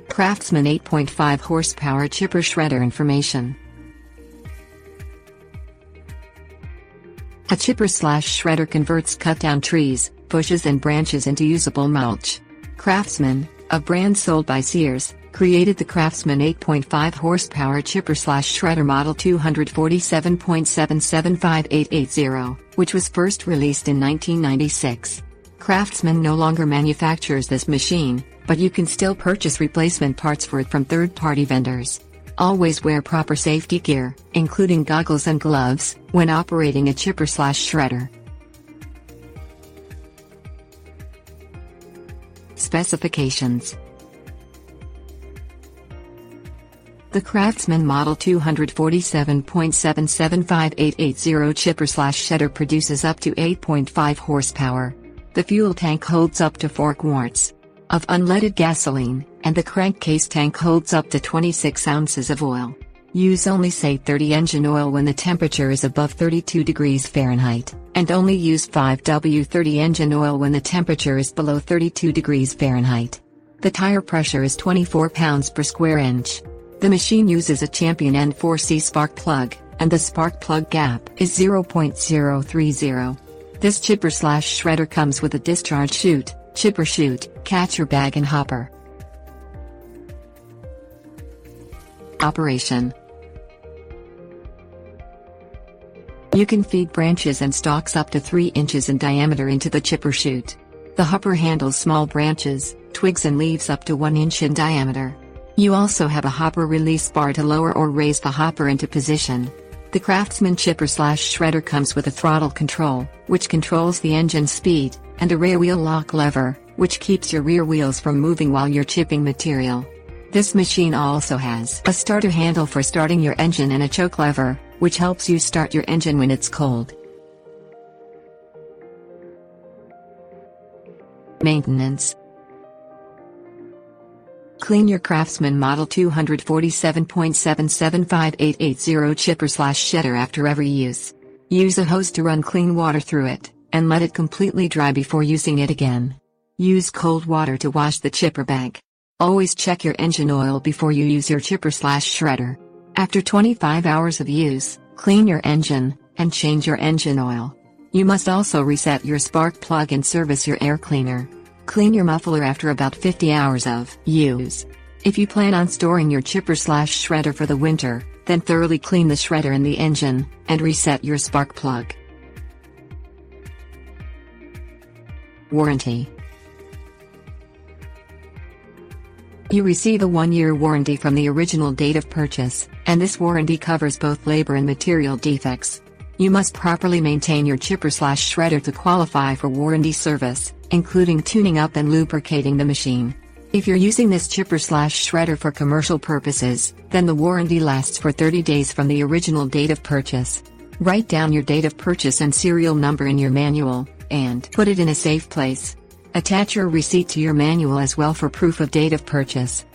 Craftsman 8.5 horsepower chipper shredder information. A chipper/shredder converts cut-down trees, bushes and branches into usable mulch. Craftsman, a brand sold by Sears, created the Craftsman 8.5 horsepower chipper/shredder model 247.775880, which was first released in 1996. Craftsman no longer manufactures this machine, but you can still purchase replacement parts for it from third-party vendors. Always wear proper safety gear, including goggles and gloves, when operating a chipper/shredder. Specifications. The Craftsman Model 247.775880 chipper/shredder produces up to 8.5 horsepower. The fuel tank holds up to 4 quarts of unleaded gasoline, and the crankcase tank holds up to 26 ounces of oil. Use only SAE30 engine oil when the temperature is above 32 degrees Fahrenheit, and only use 5W30 engine oil when the temperature is below 32 degrees Fahrenheit. The tire pressure is 24 pounds per square inch. The machine uses a Champion N4C spark plug, and the spark plug gap is 0.030. This chipper/shredder comes with a discharge chute, chipper chute, catcher bag and hopper. Operation. You can feed branches and stalks up to 3 inches in diameter into the chipper chute. The hopper handles small branches, twigs and leaves up to 1 inch in diameter. You also have a hopper release bar to lower or raise the hopper into position. The Craftsman chipper/shredder comes with a throttle control, which controls the engine speed, and a rear wheel lock lever, which keeps your rear wheels from moving while you're chipping material. This machine also has a starter handle for starting your engine and a choke lever, which helps you start your engine when it's cold. Maintenance. Clean your Craftsman Model 247.775880 chipper/shredder after every use. Use a hose to run clean water through it, and let it completely dry before using it again. Use cold water to wash the chipper bag. Always check your engine oil before you use your chipper/shredder. After 25 hours of use, clean your engine, and change your engine oil. You must also reset your spark plug and service your air cleaner. Clean your muffler after about 50 hours of use. If you plan on storing your chipper/shredder for the winter, then thoroughly clean the shredder and the engine, and reset your spark plug. Warranty. You receive a 1-year warranty from the original date of purchase, and this warranty covers both labor and material defects. You must properly maintain your chipper/shredder to qualify for warranty service, including tuning up and lubricating the machine. If you're using this chipper/shredder for commercial purposes, then the warranty lasts for 30 days from the original date of purchase. Write down your date of purchase and serial number in your manual, and put it in a safe place. Attach your receipt to your manual as well for proof of date of purchase.